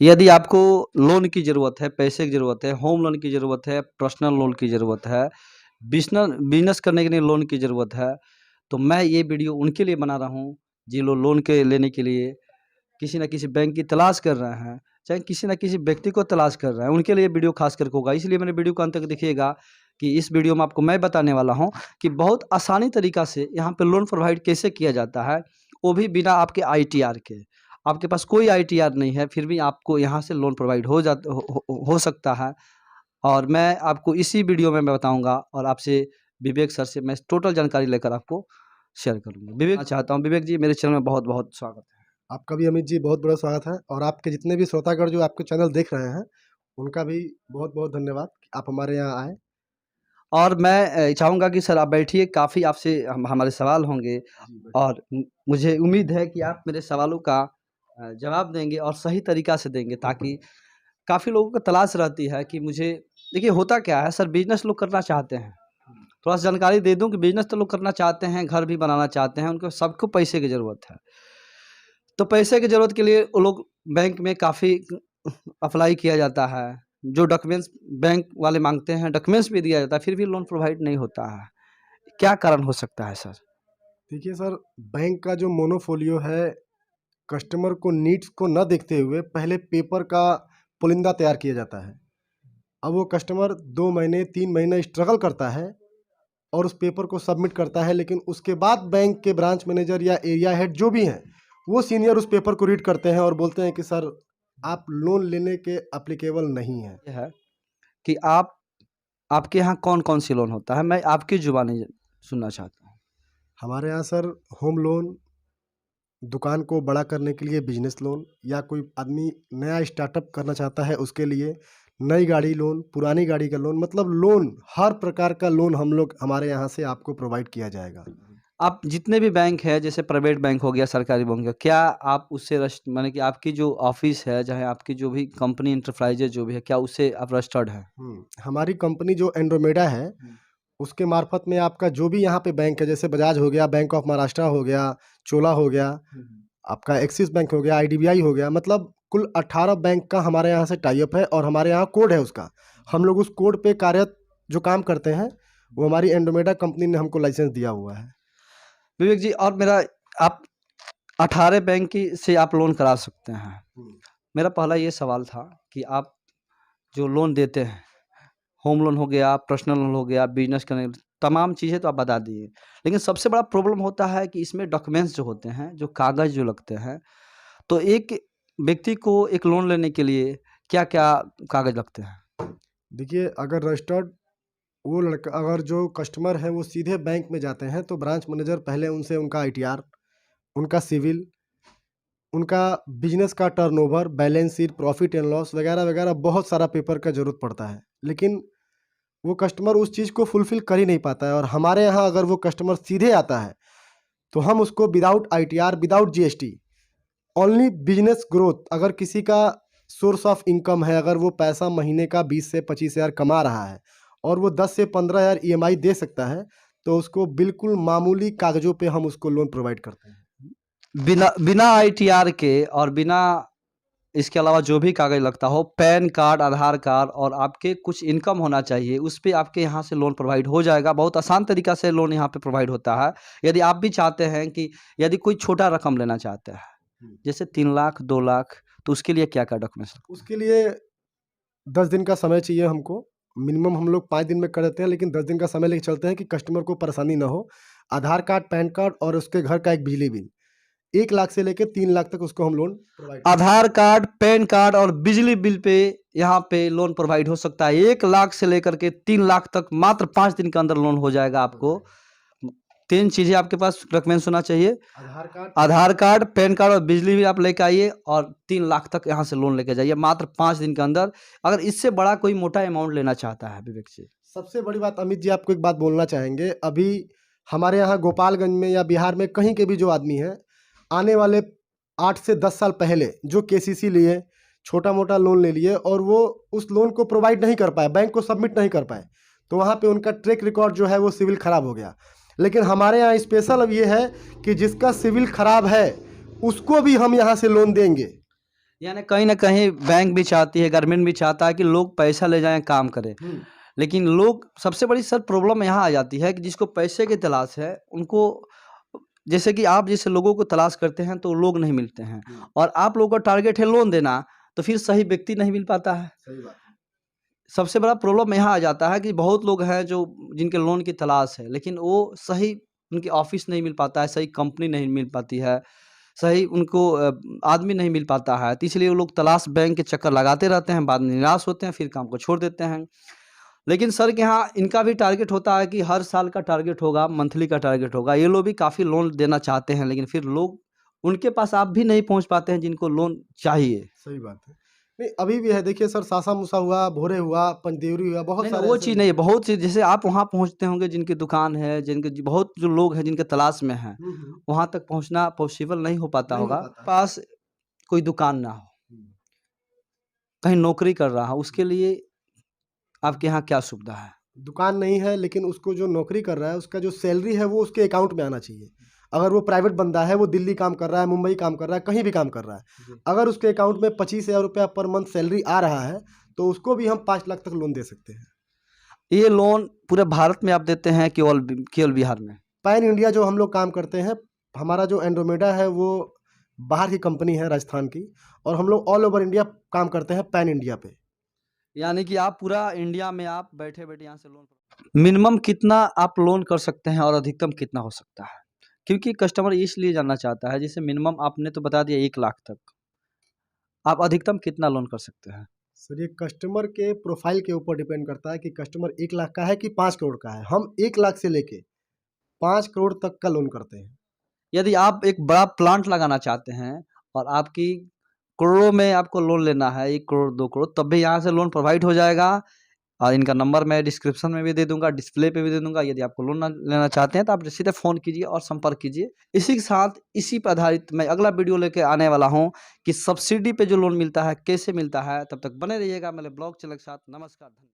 यदि आपको लोन की ज़रूरत है, पैसे की ज़रूरत है, होम लोन की ज़रूरत है, पर्सनल लोन की ज़रूरत है, बिज़नेस करने के लिए लोन की ज़रूरत है, तो मैं ये वीडियो उनके लिए बना रहा हूँ, जिन लोग लोन के लेने के लिए किसी न किसी बैंक की तलाश कर रहे हैं, चाहे किसी न किसी व्यक्ति को तलाश कर रहे हैं, उनके लिए वीडियो ख़ास करके होगा। इसलिए मैंने वीडियो को अंत तक देखिएगा कि इस वीडियो में आपको मैं बताने वाला हूँ कि बहुत आसानी तरीक़ा से यहाँ पे लोन प्रोवाइड कैसे किया जाता है, वो भी बिना आपके आईटीआर के। आपके पास कोई आईटीआर नहीं है, फिर भी आपको यहाँ से लोन प्रोवाइड हो सकता है। और मैं आपको इसी वीडियो में मैं बताऊँगा और आपसे विवेक सर से मैं टोटल जानकारी लेकर आपको शेयर करूँगा। विवेक चाहता हूँ, विवेक जी मेरे चैनल में बहुत-बहुत स्वागत है। आपका भी अमित जी बहुत बड़ा स्वागत है और आपके जितने भी श्रोतागण जो आपके चैनल देख रहे हैं, उनका भी बहुत-बहुत धन्यवाद कि आप हमारे यहाँ आए। और मैं चाहूँगा कि सर आप बैठिए, काफ़ी आपसे हमारे सवाल होंगे और मुझे उम्मीद है कि आप मेरे सवालों का जवाब देंगे और सही तरीक़ा से देंगे, ताकि काफ़ी लोगों को तलाश रहती है कि मुझे देखिए होता क्या है सर, बिज़नेस लोग करना चाहते हैं। थोड़ा-सा जानकारी दे दूँ कि बिज़नेस तो लोग करना चाहते हैं, घर भी बनाना चाहते हैं, उनको सबको पैसे की ज़रूरत है। तो पैसे की ज़रूरत के लिए वो लोग बैंक में काफ़ी अप्लाई किया जाता है। जो डॉक्यूमेंट्स बैंक वाले माँगते हैं, डॉक्यूमेंट्स भी दिया जाता है, फिर भी लोन प्रोवाइड नहीं होता है। क्या कारण हो सकता है सर? देखिए सर, बैंक का जो मोनोफोलियो है, कस्टमर को नीड्स को न देखते हुए पहले पेपर का पुलिंदा तैयार किया जाता है। अब वो कस्टमर 2 महीने, 3 महीने स्ट्रगल करता है और उस पेपर को सबमिट करता है, लेकिन उसके बाद बैंक के ब्रांच मैनेजर या एरिया हेड जो भी हैं, वो सीनियर उस पेपर को रीड करते हैं और बोलते हैं कि सर, आप लोन लेने के एप्लीकेबल नहीं हैं। ये है कि आपके यहाँ कौन-कौन सी लोन होता है? मैं आपकी ज़ुबानी सुनना चाहता हूँ। हमारे यहाँ सर होम लोन, दुकान को बड़ा करने के लिए बिजनेस लोन, या कोई आदमी नया स्टार्टअप करना चाहता है उसके लिए नई गाड़ी लोन, पुरानी गाड़ी का लोन, मतलब लोन हर प्रकार का लोन हम लोग हमारे यहाँ से आपको प्रोवाइड किया जाएगा। आप जितने भी बैंक हैं, जैसे प्राइवेट बैंक हो गया, सरकारी बैंक हो गया, क्या आप उससे माने कि आपकी जो ऑफ़िस है, चाहे आपकी जो भी कंपनी एंटरप्राइज़ेज़ जो भी है, क्या उससे आप रजिस्टर्ड हैं? हमारी कंपनी जो एंड्रोमेडा है, उसके मार्फत में आपका जो भी यहाँ पे बैंक है, जैसे बजाज हो गया, बैंक ऑफ महाराष्ट्र हो गया, चोला हो गया, आपका एक्सिस बैंक हो गया, आईडीबीआई हो गया, मतलब कुल 18 बैंक का हमारे यहाँ से टाई अप है और हमारे यहाँ कोड है उसका। हम लोग उस कोड पे कार्यरत जो काम करते हैं, वो हमारी एंड्रोमेडा कंपनी ने हमको लाइसेंस दिया हुआ है। विवेक जी, और मेरा आप 18 बैंक की से आप लोन करा सकते हैं। मेरा पहला ये सवाल था कि आप जो लोन देते हैं, होम लोन हो गया, पर्सनल लोन हो गया, बिज़नेस करने तमाम चीज़ें तो आप बता दिए। लेकिन सबसे बड़ा प्रॉब्लम होता है कि इसमें डॉक्यूमेंट्स जो होते हैं, जो कागज़ जो लगते हैं, तो एक व्यक्ति को एक लोन लेने के लिए क्या-क्या कागज़ लगते हैं? देखिए, अगर रजिस्टर्ड वो लड़का, अगर जो कस्टमर है वो सीधे बैंक में जाते हैं, तो ब्रांच मैनेजर पहले उनसे उनका आईटीआर, उनका सिविल, उनका बिजनेस का turnover, balance sheet, profit and loss वगैरह-वगैरह बहुत सारा पेपर का ज़रूरत पड़ता है। लेकिन वो कस्टमर उस चीज़ को फुलफ़िल कर ही नहीं पाता है और हमारे यहाँ अगर वो कस्टमर सीधे आता है, तो हम उसको without ITR, without GST, only business growth, अगर किसी का सोर्स ऑफ इनकम है, अगर वो पैसा महीने का 20 से 25 हज़ार कमा रहा है और वो 10 से 15 हज़ार ईएमआई दे सकता है, तो उसको बिल्कुल मामूली कागज़ों पे हम उसको लोन प्रोवाइड करते हैं। बिना बिना आईटीआर के और बिना इसके अलावा जो भी कागज़ लगता हो, पैन कार्ड, आधार कार्ड और आपके कुछ इनकम होना चाहिए, उस पे आपके यहाँ से लोन प्रोवाइड हो जाएगा। बहुत आसान तरीक़ा से लोन यहाँ पे प्रोवाइड होता है। यदि आप भी चाहते हैं कि यदि कोई छोटा रकम लेना चाहता है, जैसे 3 लाख, 2 लाख, तो उसके लिए क्या-क्या डॉक्यूमेंट्स लगते हैं? उसके लिए 10 दिन का समय चाहिए हमको। मिनिमम हम लोग 5 दिन में कर देते हैं, लेकिन 10 दिन का समय लेके चलते हैं कि कस्टमर को परेशानी ना हो। आधार कार्ड, पैन कार्ड और उसके घर का एक बिजली बिल, 1 लाख से लेके 3 लाख तक उसको हम लोन प्रोवाइड करते हैं। आधार कार्ड, पैन कार्ड और बिजली बिल पे यहाँ पे लोन प्रोवाइड हो सकता है। 1 लाख से लेकर के 3 लाख तक मात्र 5 दिन के अंदर लोन हो जाएगा आपको। 3 चीज़ें आपके पास डॉक्यूमेंट्स होना चाहिए। आधार कार्ड, पैन कार्ड और बिजली बिल आप लेके आइए और 3 लाख तक यहाँ से लोन लेके जाइए मात्र 5 दिन के अंदर। अगर इससे बड़ा कोई मोटा अमाउंट लेना चाहता है विवेक जी। सबसे बड़ी बात अमित जी, आपको एक बात बोलना चाहेंगे। अभी हमारे यहाँ गोपालगंज में या बिहार में कहीं के भी जो आदमी हैं, आने वाले 8 से 10 साल पहले जो केसीसी लिए, छोटा-मोटा लोन ले लिए और वो उस लोन को प्रोवाइड नहीं कर पाए, बैंक को सबमिट नहीं कर पाए, तो वहाँ पे उनका ट्रैक रिकॉर्ड जो है वो सिविल ख़राब हो गया। लेकिन हमारे यहाँ स्पेशल अब ये है कि जिसका सिविल ख़राब है, उसको भी हम यहाँ से लोन देंगे। यानी कहीं न कहीं बैंक भी चाहती है, गवर्नमेंट भी चाहता है कि लोग पैसा ले जाएँ, काम करें। लेकिन लोग सबसे बड़ी सर प्रॉब्लम यहाँ आ जाती है कि जिसको पैसे की तलाश है, उनको जैसे कि आप जैसे लोगों को तलाश करते हैं, तो लोग नहीं मिलते हैं और आप लोगों का टारगेट है लोन देना, तो फिर सही व्यक्ति नहीं मिल पाता है। सही बात है। सबसे बड़ा प्रॉब्लम यहाँ आ जाता है कि बहुत लोग हैं जो जिनके लोन की तलाश है, लेकिन वो सही उनकी ऑफ़िस नहीं मिल पाता है, सही कंपनी नहीं मिल पाती है, सही उनको आदमी नहीं मिल पाता है, तो इसलिए वो लोग तलाश बैंक के चक्कर लगाते रहते हैं, बाद में निराश होते हैं, फिर काम को छोड़ देते हैं। लेकिन सर के यहाँ इनका भी टारगेट होता है कि हर साल का टारगेट होगा, मंथली का टारगेट होगा। ये लोग भी काफ़ी लोन देना चाहते हैं, लेकिन फिर लोग उनके पास आप भी नहीं पहुँच पाते हैं जिनको लोन चाहिए। सही बात है। नहीं, अभी भी है देखिए सर, सासा-मूसा हुआ, भोरे हुआ, पंदेवरी हुआ, बहुत नहीं, नहीं सारे वो ऐसे चीज़ नहीं है, बहुत सी जैसे आप वहाँ पहुँचते होंगे जिनकी दुकान है, जिनके ज बहुत जो लोग हैं जिनके तलाश में हैं, वहाँ तक पहुँचना पॉसिबल नहीं हो पाता नहीं हो होगा। पाता है। पास कोई दुकान ना हो, हुँ। कहीं नौकरी कर रहा हो, उसके लिए आपके यहाँ क्या सुविधा है? दुकान नहीं है, लेकिन उसको जो नौकरी कर रहा है, उसका जो सैलरी है वो उसके अकाउंट में आना चाहिए। अगर वो प्राइवेट बंदा है, वो दिल्ली काम कर रहा है, मुंबई काम कर रहा है, कहीं भी काम कर रहा है, जी। अगर उसके अकाउंट में 25,000 रुपया पर मंथ सैलरी आ रहा है, तो उसको भी हम 5 लाख तक लोन दे सकते हैं। ये लोन पूरे भारत में आप देते हैं केवल बिहार में? पैन इंडिया जो हम लोग काम करते हैं, हमारा जो एंड्रोमेडा है वो बाहर की कंपनी है राजस्थान की, और हम लोग ऑल ओवर इंडिया काम करते हैं पैन इंडिया पे। यानी कि आप पूरा इंडिया में आप बैठे-बैठे यहाँ से लोन मिनिमम कितना आप लोन कर सकते हैं और अधिकतम कितना हो सकता है? क्योंकि कस्टमर इसलिए जानना चाहता है, जैसे मिनिमम आपने तो बता दिया 1 लाख तक। आप अधिकतम कितना लोन कर सकते हैं? सर, ये कस्टमर के प्रोफाइल के ऊपर डिपेंड करता है कि कस्टमर 1 लाख का है कि 5 करोड़ का है। हम 1 लाख से लेके 5 करोड़ तक का लोन करते हैं। यदि आप एक बड़ा प्लांट लगाना चाहते हैं और आपकी करोड़ों में आपको लोन लेना है, 1 करोड़, 2 करोड़, तब भी यहाँ से लोन प्रोवाइड हो जाएगा और इनका नंबर मैं डिस्क्रिप्शन में भी दे दूँगा, डिस्प्ले पे भी दे दूँगा। यदि आपको लोन लेना चाहते हैं, तो आप सीधे फ़ोन कीजिए और संपर्क कीजिए। इसी के साथ, इसी पे आधारित मैं अगला वीडियो लेके आने वाला हूँ कि सब्सिडी पे जो लोन मिलता है, कैसे मिलता है? तब तक बने रहिएगा मेरे ब्लॉग चैनल के साथ। नमस्कार, धन्यवाद।